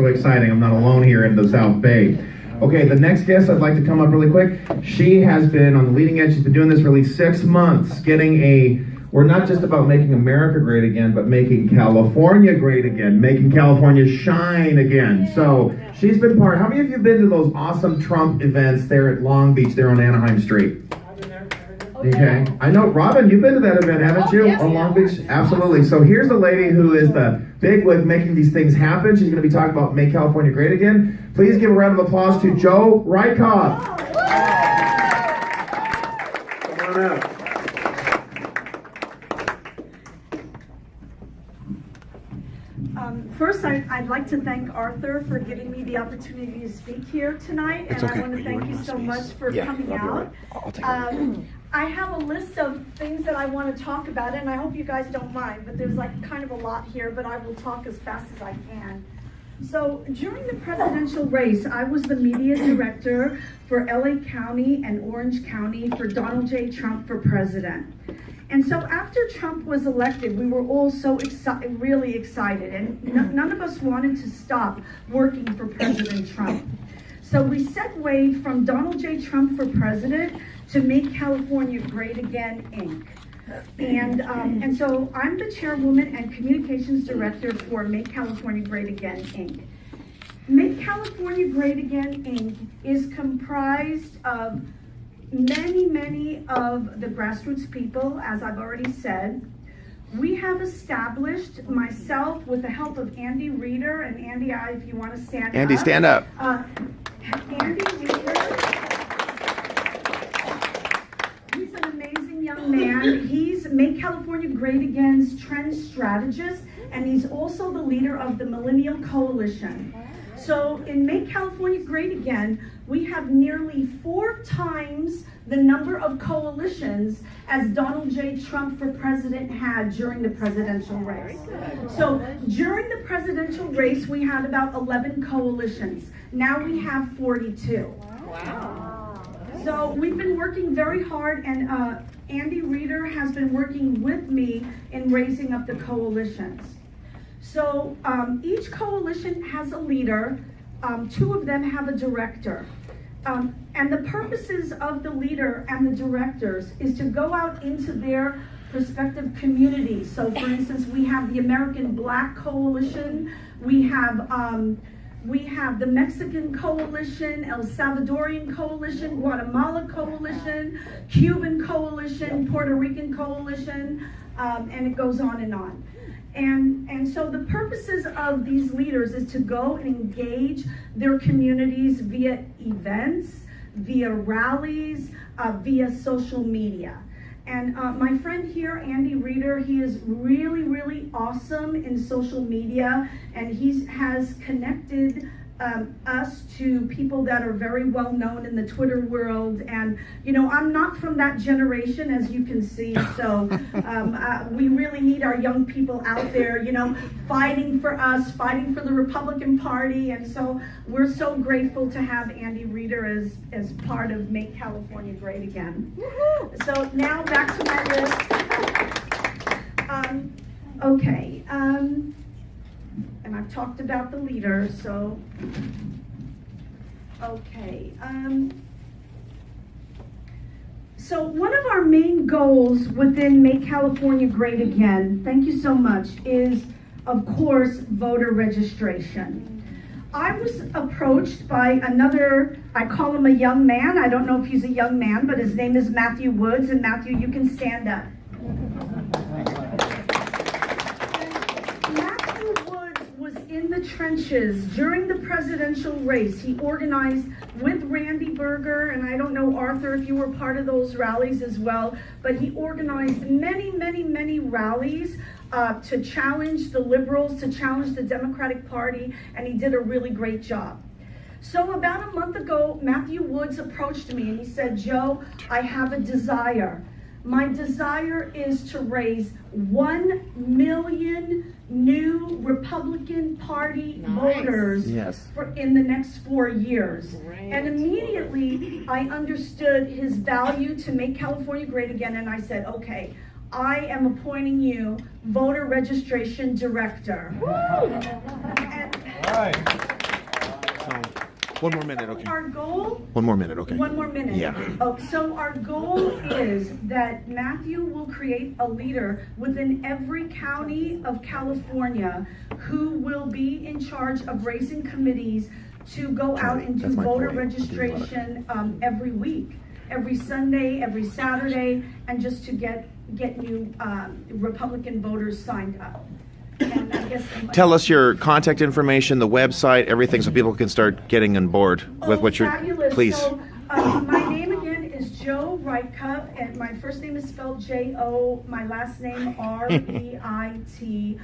so exciting. I'm not alone here in the South Bay. Okay, the next guest I'd like to come up really quick. She has been on the leading edge. She's been doing this for at least 6 months, we're not just about making America great again, but making California great again, making California shine again. So she's been how many of you have been to those awesome Trump events there at Long Beach, there on Anaheim Street? Okay, I know, Robin, you've been to that event, haven't you? Yes, on Long Beach? Absolutely. So here's a lady who is the bigwig making these things happen. She's going to be talking about Make California Great Again. Please give a round of applause to Joe Rykoff. Come on up. First, I'd like to thank Arthur for giving me the opportunity to speak here tonight, and I want to thank you so much for coming out. I have a list of things that I want to talk about, and I hope you guys don't mind, but there's like kind of a lot here, but I will talk as fast as I can. So during the presidential race, I was the media director for LA County and Orange County for Donald J. Trump for president. And so after Trump was elected, we were all so really excited, and none of us wanted to stop working for President Trump. So we segued from Donald J. Trump for president to Make California Great Again, Inc. And so I'm the chairwoman and communications director for Make California Great Again, Inc. Make California Great Again, Inc. is comprised of many of the grassroots people, as I've already said. We have established, myself with the help of Andy Reeder, and Andy, if you want to stand up. Andy, stand up. Andy Reeder, he's an amazing young man. He's Make California Great Again's trend strategist, and he's also the leader of the Millennial Coalition. So in Make California Great Again, we have nearly 4 times the number of coalitions as Donald J. Trump for president had during the presidential race. So during the presidential race, we had about 11 coalitions. Now we have 42. Wow. So we've been working very hard, and Andy Reeder has been working with me in raising up the coalitions. So each coalition has a leader. 2 of them have a director. And the purposes of the leader and the directors is to go out into their respective communities. So for instance, we have the American Black Coalition, we have the Mexican Coalition, El Salvadorian Coalition, Guatemala Coalition, Cuban Coalition, Puerto Rican Coalition, and it goes on and on. And so the purposes of these leaders is to go and engage their communities via events, via rallies, via social media. And my friend here, Andy Reeder, he is really awesome in social media, and he has connected us to people that are very well known in the Twitter world. And you know, I'm not from that generation, as you can see, so we really need our young people out there, you know, fighting for us, fighting for the Republican Party. And so we're so grateful to have Andy Reeder as part of Make California Great Again. So now back to my list. Okay. And I've talked about the leader, so, okay. So one of our main goals within Make California Great Again, thank you so much, is, of course, voter registration. I was approached by another, I call him a young man. I don't know if he's a young man, but his name is Matthew Woods. And Matthew, you can stand up. In the trenches during the presidential race. He organized with Randy Berger, and I don't know, Arthur, if you were part of those rallies as well, but he organized many rallies to challenge the liberals, to challenge the Democratic Party, and he did a really great job. So about a month ago, Matthew Woods approached me and he said, "Joe, I have a desire. My desire is to raise 1 million new Republican Party voters in the next 4 years." Great. And immediately I understood his value to Make California Great Again, and I said, okay, I am appointing you voter registration director. And right. One more minute, okay. Our goal, One more minute, okay. 1 more minute. Yeah. Oh, so our goal is that Matthew will create a leader within every county of California who will be in charge of raising committees to go out and do That's my voter boy. registration every week, every Sunday, every Saturday, and just to get new Republican voters signed up. And I guess Tell us your contact information, the website, everything, so people can start getting on board with what you're. Fabulous. Please. So, my name again is Jo Reitkup, and my first name is spelled J-O, my last name R-E-I-T-K-O-P-P.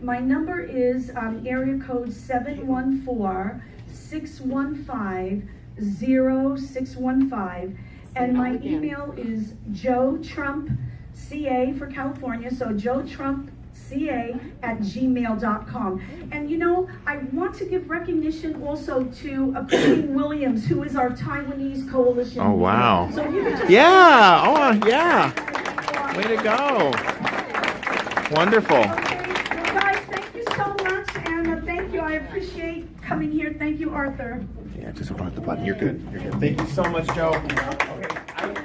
My number is area code 714-615-0615, and my email is JoeTrumpCA for California, so JoeTrumpCA@gmail.com. And you know, I want to give recognition also to Queen Williams, who is our Taiwanese coalition. Oh, wow. So you can just Yeah. Oh, yeah. Way to go. Wonderful. Okay, well, guys, thank you so much, and thank you. I appreciate coming here. Thank you, Arthur. Yeah, just hold on the button. You're good. You're good. Thank you so much, Joe.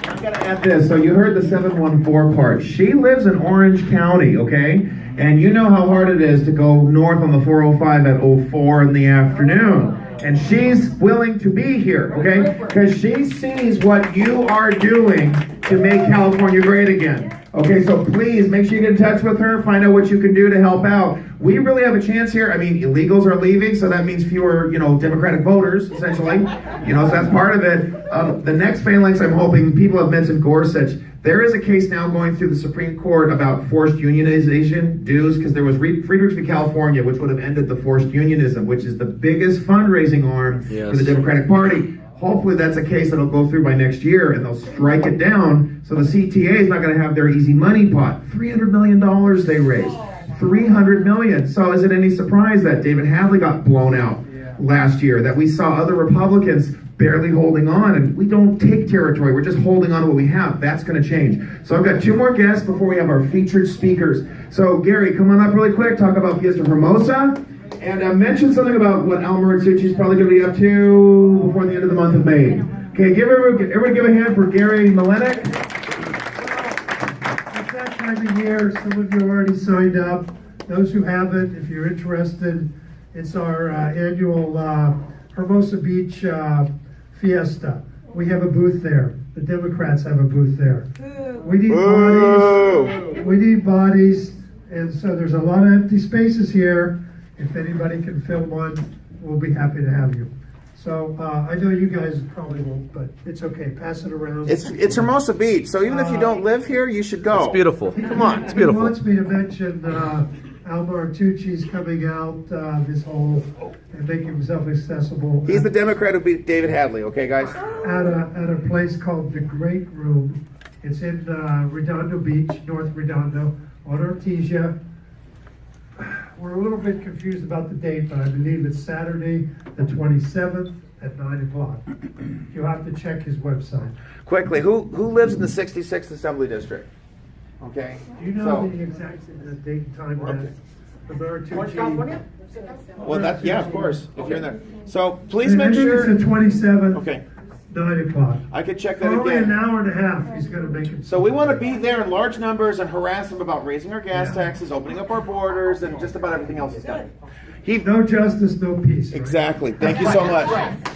I've got to add this. So you heard the 714 part. She lives in Orange County, okay? And you know how hard it is to go north on the 405 at 04 in the afternoon. And she's willing to be here, okay? Because she sees what you are doing to make California great again. Okay, so please make sure you get in touch with her, find out what you can do to help out. We really have a chance here. I mean, illegals are leaving, so that means fewer, Democratic voters, essentially. So that's part of it. The next phalanx, I'm hoping, people have mentioned Gorsuch. There is a case now going through the Supreme Court about forced unionization dues, because there was Friedrich v. California, which would have ended the forced unionism, which is the biggest fundraising arm for the Democratic Party. Hopefully that's a case that'll go through by next year, and they'll strike it down, so the CTA is not going to have their easy money pot. $300 million they raised. $300 million. So is it any surprise that David Hadley got blown out last year, that we saw other Republicans barely holding on, and we don't take territory, we're just holding on to what we have? That's going to change. So I've got 2 more guests before we have our featured speakers. So Gary, come on up really quick, talk about Fiesta Hermosa, and mention something about what Al Maritsucci is probably going to be up to before the end of the month of May. Okay, everybody give a hand for Gary Malenik. It's that time of year. Some of you already signed up. Those who haven't, if you're interested, it's our annual Hermosa Beach Fiesta. We have a booth there. The Democrats have a booth there. We need bodies. We need bodies. And so there's a lot of empty spaces here. If anybody can fill one, we'll be happy to have you. So I know you guys probably won't, but it's okay. Pass it around. It's Hermosa Beach, so even if you don't live here, you should go. It's beautiful. Come on, it's He beautiful. wants me to mention Al Maritsucci's coming out this whole and making himself accessible. He's the Democrat who beat David Hadley, okay, guys? At a place called The Great Room. It's in Redondo Beach, North Redondo, on Artesia. We're a little bit confused about the date, but I believe it's Saturday, the 27th at 9 o'clock. You'll have to check his website. Quickly, who lives in the 66th Assembly District? Okay. Do you know the exact date and time of that? The Maritsucci. Well, of course. If you're in there, so please I make think sure. it's the 27th. Okay, 9 o'clock. I could check For that only an again. hour and a half, he's going to make it. So we want to be there in large numbers and harass him about raising our gas Yeah. taxes, opening up our borders, and just about everything else he's done. No justice, no peace. Right? Exactly. Thank you so much.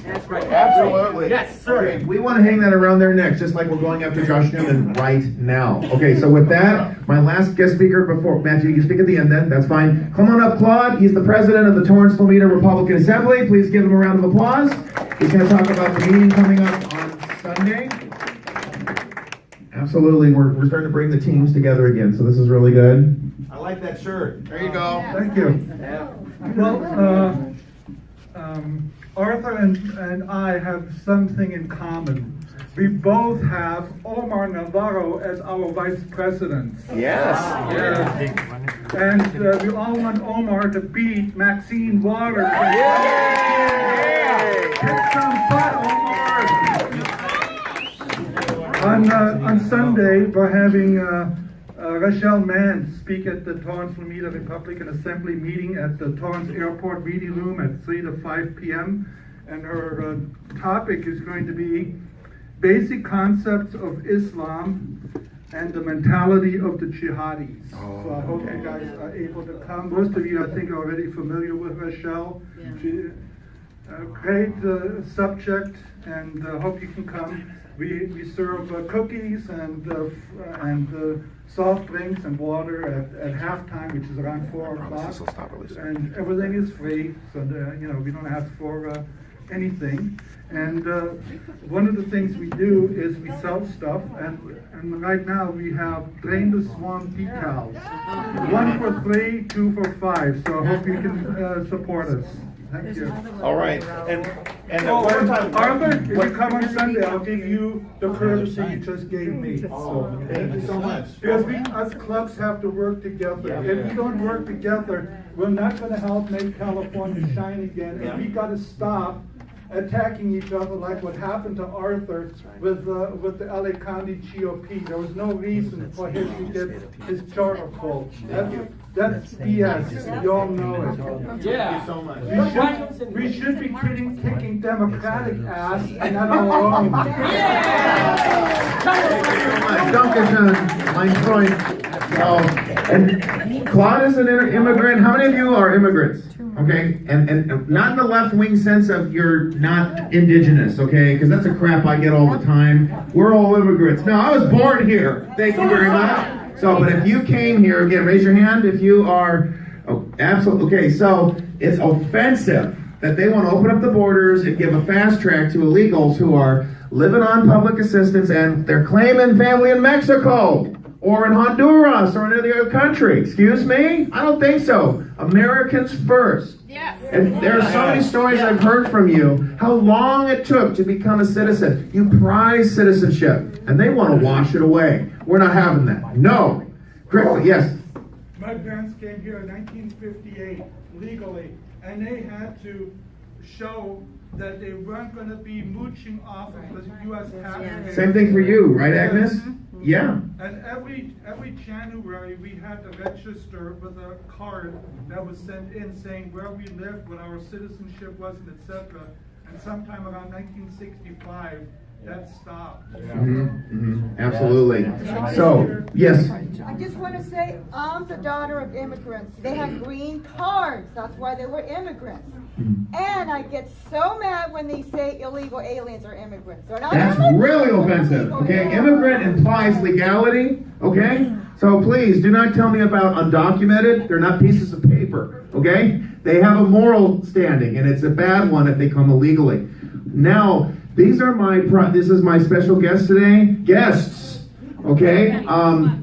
That's right. Absolutely. Yes, sir. Okay, we want to hang that around their necks, just like we're going after Josh Newman right now. Okay, so with that, my last guest speaker before, Matthew, you speak at the end then, that's fine. Come on up, Claude. He's the president of the Torrance Lomita Republican Assembly. Please give him a round of applause. He's going to talk about the meeting coming up on Sunday. Absolutely, we're starting to bring the teams together again, so this is really good. I like that shirt. There you go. Thank you. Well, Arthur and I have something in common. We both have Omar Navarro as our vice president. Yes. Yes. And we all want Omar to beat Maxine Waters. Kick some butt, Omar! On Sunday, we're having Rachel Mann speak at the Torrance Lameda Republican Assembly meeting at the Torrance Airport Reading Room at 3 to 5 p.m. And her topic is going to be basic concepts of Islam and the mentality of the jihadis. So I hope you guys are able to come. Most of you, I think, are already familiar with Rachel. She, great subject, and hope you can come. We serve cookies and soft drinks and water at halftime, which is around 4 o'clock. And everything is free, so we don't ask for anything. And one of the things we do is we sell stuff, and right now we have Drain the Swamp decals. 1 for 3, 2 for 5. So I hope you can support us. Thank you. All right. And Arthur, if you come on Sunday, I'll give you the courtesy you just gave me. Thank you so much. Because we, us clubs, have to work together. If we don't work together, we're not going to help make California shine again. And we got to stop attacking each other like what happened to Arthur with the LA County GOP. There was no reason for him to get his charter pulled. That's BS. You all know it. Thank you so much. We should be kicking Democratic ass and not our own. Dankeschön, mein Freund. And Claude is an immigrant. How many of you are immigrants? Okay, and not in the left-wing sense of you're not indigenous, okay? Because that's a crap I get all the time. We're all immigrants. No, I was born here. Thank you very much. So, but if you came here, again, raise your hand if you are, absolutely, okay, so it's offensive that they want to open up the borders and give a fast track to illegals who are living on public assistance and they're claiming family in Mexico or in Honduras or in any other country. Excuse me? I don't think so. Americans first. Yes. And there are so many stories I've heard from you, how long it took to become a citizen. You prize citizenship, and they want to wash it away. We're not having that. No. Quickly, yes. My parents came here in 1958 legally, and they had to show that they weren't going to be mooching off of the U.S. taxpayers. Same thing for you, right, Agnes? Yeah. And every January we had to register with a card that was sent in saying where we lived, what our citizenship was, and etc. And sometime around 1965, that stopped. Absolutely. So, yes. I just want to say, I'm the daughter of immigrants. They have green cards. That's why they were immigrants. And I get so mad when they say illegal aliens are immigrants. They're not That's immigrants. really offensive, okay? Immigrant implies legality, okay? So please, do not tell me about undocumented. They're not pieces of paper, okay? They have a moral standing, and it's a bad one if they come illegally. Now, these are this is my special guest today. Guests, okay?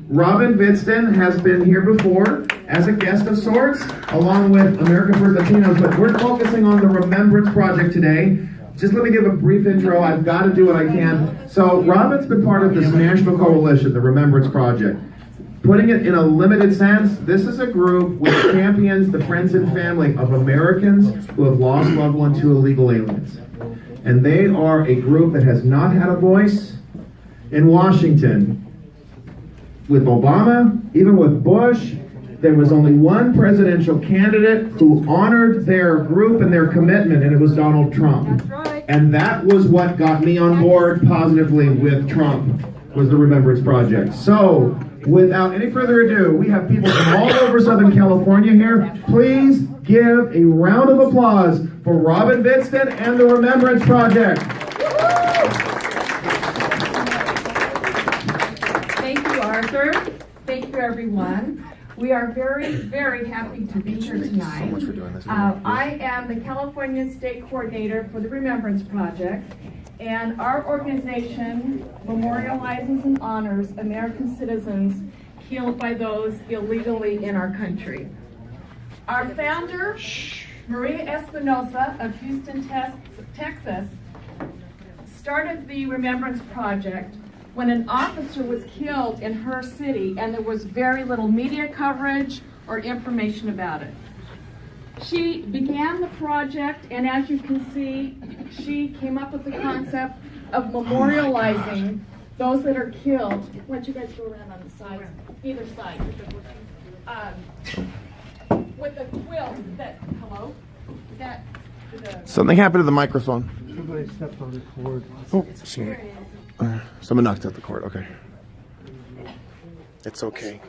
Robin Vidston has been here before as a guest of sorts, along with America First Latinos, but we're focusing on the Remembrance Project today. Just let me give a brief intro. I've got to do what I can. So Robin's been part of this national coalition, the Remembrance Project. Putting it in a limited sense, this is a group which champions the friends and family of Americans who have lost loved ones to illegal aliens. And they are a group that has not had a voice in Washington. With Obama, even with Bush, there was only one presidential candidate who honored their group and their commitment, and it was Donald Trump. That's right. And that was what got me on board positively with Trump, was the Remembrance Project. So, without any further ado, we have people from all over Southern California here. Please give a round of applause for Robin Vidston and the Remembrance Project. Thank you, Arthur. Thank you, everyone. We are very, very happy to be here tonight. I am the California State Coordinator for the Remembrance Project, and our organization memorializes and honors American citizens killed by those illegally in our country. Our founder, Maria Espinosa of Houston, Texas, started the Remembrance Project when an officer was killed in her city and there was very little media coverage or information about it. She began the project, and as you can see, she came up with the concept of memorializing those that are killed. Why don't you guys go around on the sides? either side. With the quilt that, hello? That, the, Something happened to the microphone. Somebody stepped on the cord. Oh, sorry. Someone knocked out the cord. Okay. It's okay.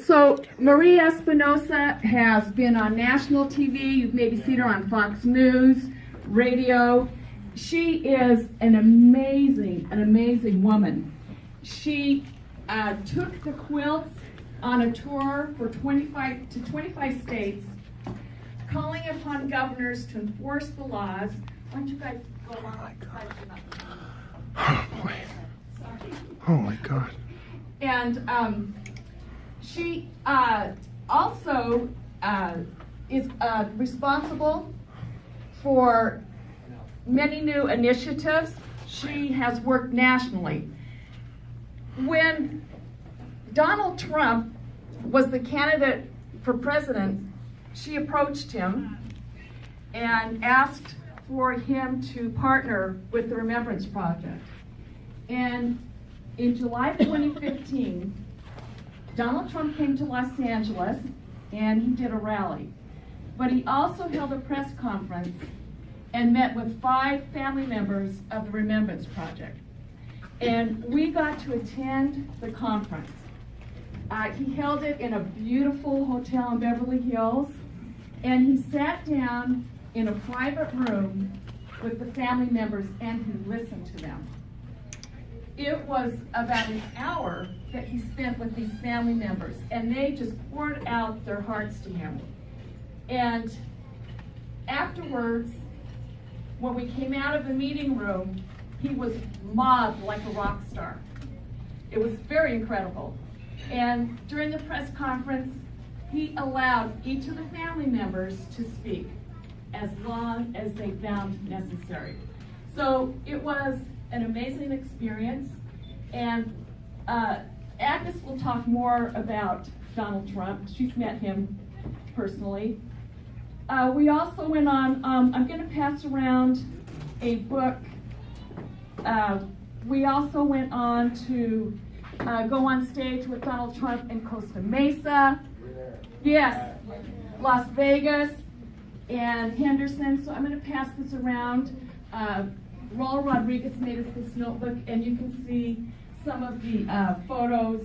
So Maria Espinosa has been on national TV. You've maybe seen her on Fox News, radio. She is an amazing woman. She took the quilts on a tour for 25 states, calling upon governors to enforce the laws. Why don't you guys go along the side of the mountain? Oh boy. Oh my God. And she also is responsible for many new initiatives. She has worked nationally. When Donald Trump was the candidate for president, she approached him and asked for him to partner with the Remembrance Project. And in July 2015, Donald Trump came to Los Angeles and he did a rally. But he also held a press conference and met with 5 family members of the Remembrance Project. And we got to attend the conference. He held it in a beautiful hotel in Beverly Hills, and he sat down in a private room with the family members and he listened to them. It was about an hour that he spent with these family members, and they just poured out their hearts to him. And afterwards, when we came out of the meeting room, he was mobbed like a rock star. It was very incredible. And during the press conference, he allowed each of the family members to speak as long as they found necessary. So it was an amazing experience. And Agnes will talk more about Donald Trump. She's met him personally. We also went on, I'm going to pass around a book. We also went on to go on stage with Donald Trump in Costa Mesa. Yes, Las Vegas and Henderson. So I'm going to pass this around. Raul Rodriguez made us this notebook, and you can see some of the photos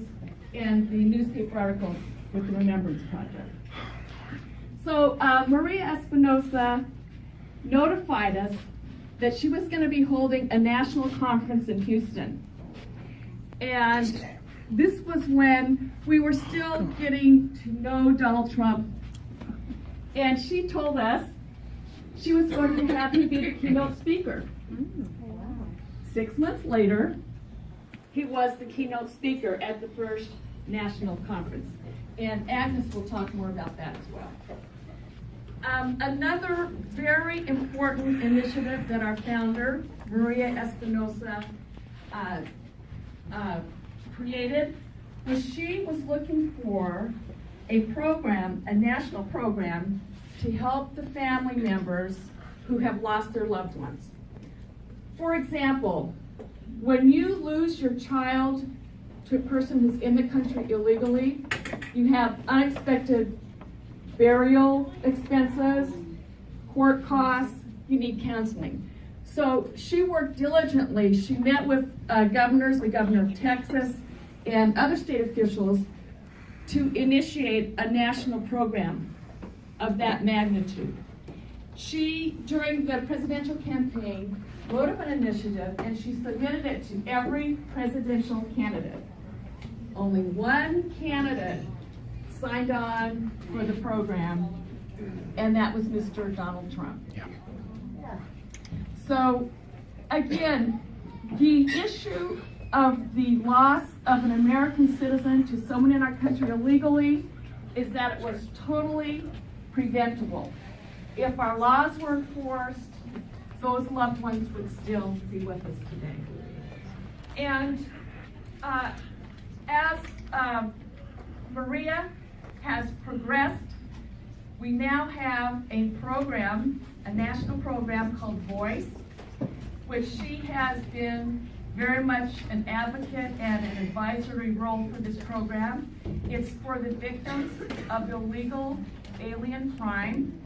and the newspaper articles with the Remembrance Project. So Maria Espinosa notified us that she was going to be holding a national conference in Houston. And this was when we were still getting to know Donald Trump. And she told us she was going to have him be the keynote speaker. 6 months later, he was the keynote speaker at the first national conference. And Agnes will talk more about that as well. Another very important initiative that our founder, Maria Espinosa, created was she was looking for a program, a national program, to help the family members who have lost their loved ones. For example, when you lose your child to a person who's in the country illegally, you have unexpected burial expenses, court costs, you need counseling. So she worked diligently. She met with governors, the governor of Texas, and other state officials to initiate a national program of that magnitude. She, during the presidential campaign, wrote up an initiative and she submitted it to every presidential candidate. Only one candidate signed on for the program, and that was Mr. Donald Trump. Yeah. So, again, the issue of the loss of an American citizen to someone in our country illegally is that it was totally preventable. If our laws were enforced, those loved ones would still be with us today. And as Maria has progressed, we now have a program, a national program called Voice, which she has been very much an advocate and an advisory role for this program. It's for the victims of illegal alien crime,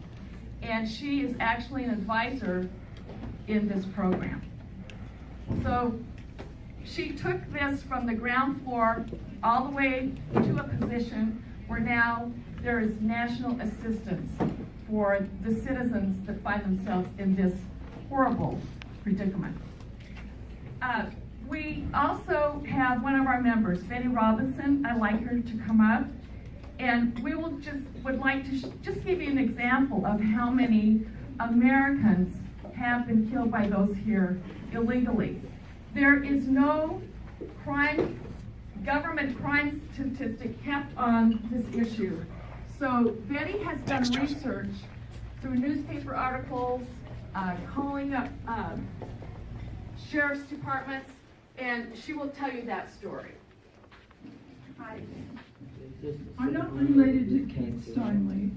and she is actually an advisor in this program. So she took this from the ground floor all the way to a position where now there is national assistance for the citizens that find themselves in this horrible predicament. We also have one of our members, Betty Robinson. I'd like her to come up, and we would like to just give you an example of how many Americans have been killed by those here illegally. There is no government crime statistic kept on this issue. So Betty has done research through newspaper articles, calling up sheriff's departments, and she will tell you that story. Hi. I'm not related to Kate Steinle,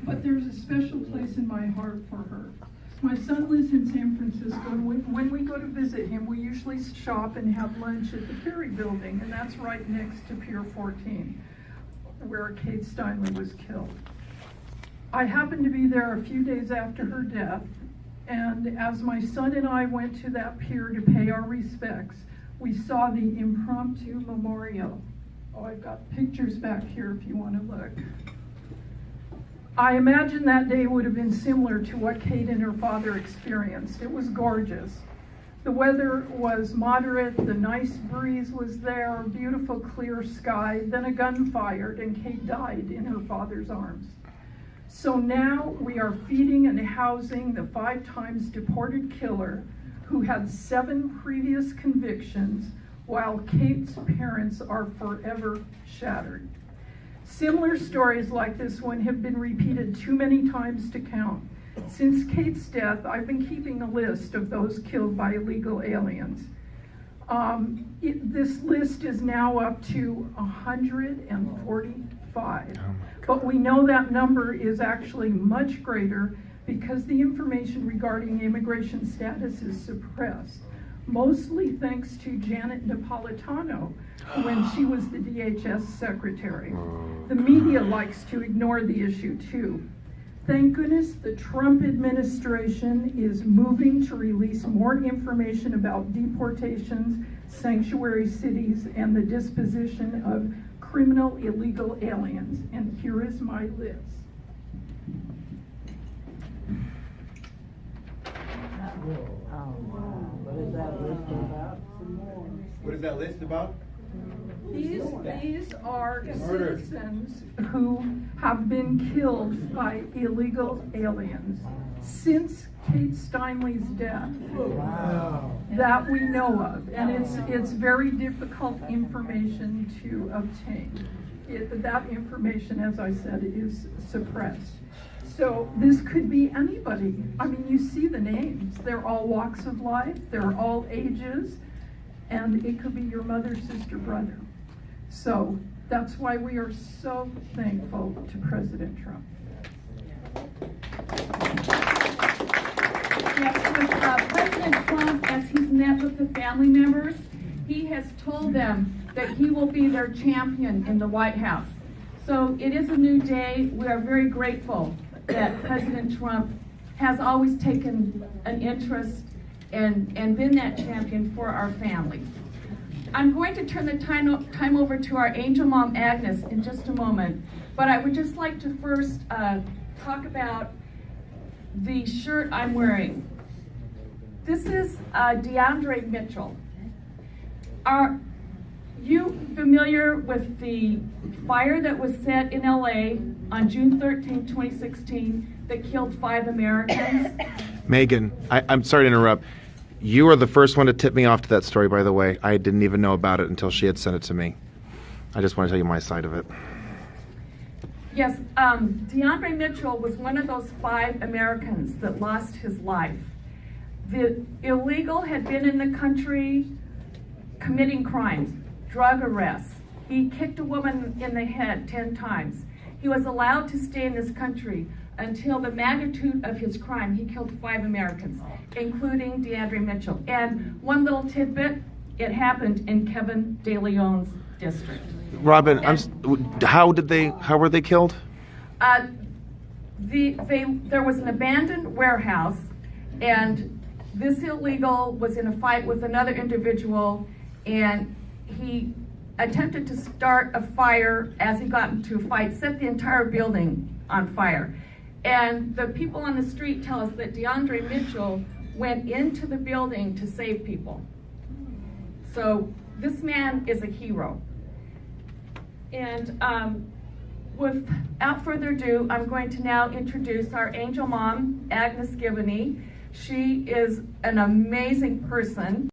but there's a special place in my heart for her. My son lives in San Francisco, and when we go to visit him, we usually shop and have lunch at the Ferry Building, and that's right next to Pier 14, where Kate Steinle was killed. I happened to be there a few days after her death, and as my son and I went to that pier to pay our respects, we saw the impromptu memorial. Oh, I've got pictures back here if you want to look. I imagine that day would have been similar to what Kate and her father experienced. It was gorgeous. The weather was moderate, the nice breeze was there, beautiful clear sky, then a gun fired and Kate died in her father's arms. So now we are feeding and housing the 5 times deported killer who had 7 previous convictions, while Kate's parents are forever shattered. Similar stories like this one have been repeated too many times to count. Since Kate's death, I've been keeping a list of those killed by illegal aliens. This list is now up to 145. But we know that number is actually much greater because the information regarding immigration status is suppressed, mostly thanks to Janet Napolitano when she was the DHS secretary. The media likes to ignore the issue too. Thank goodness the Trump administration is moving to release more information about deportations, sanctuary cities, and the disposition of criminal illegal aliens. And here is my list. What is that list about? These are citizens who have been killed by illegal aliens since Kate Steinle's death. Wow. That we know of, and it's very difficult information to obtain. That information, as I said, is suppressed. So this could be anybody. I mean, you see the names. They're all walks of life. They're all ages. And it could be your mother, sister, brother. So that's why we are so thankful to President Trump. Yes, with President Trump, as he's met with the family members, he has told them that he will be their champion in the White House. So it is a new day. We are very grateful that President Trump has always taken an interest and been that champion for our families. I'm going to turn the time over to our angel mom, Agnes, in just a moment. But I would just like to first talk about the shirt I'm wearing. This is DeAndre Mitchell. Are you familiar with the fire that was set in LA on June 13, 2016 that killed 5 Americans? Megan, I'm sorry to interrupt. You are the first one to tip me off to that story, by the way. I didn't even know about it until she had sent it to me. I just want to tell you my side of it. Yes, DeAndre Mitchell was one of those 5 Americans that lost his life. The illegal had been in the country committing crimes, drug arrests. He kicked a woman in the head 10 times. He was allowed to stay in this country until the magnitude of his crime. He killed 5 Americans, including DeAndre Mitchell. And one little tidbit, it happened in Kevin De Leon's district. Robin, how were they killed? There was an abandoned warehouse, and this illegal was in a fight with another individual, and he attempted to start a fire. As he got into a fight, set the entire building on fire. And the people on the street tell us that DeAndre Mitchell went into the building to save people. So this man is a hero. And without further ado, I'm going to now introduce our angel mom, Agnes Gibboney. She is an amazing person.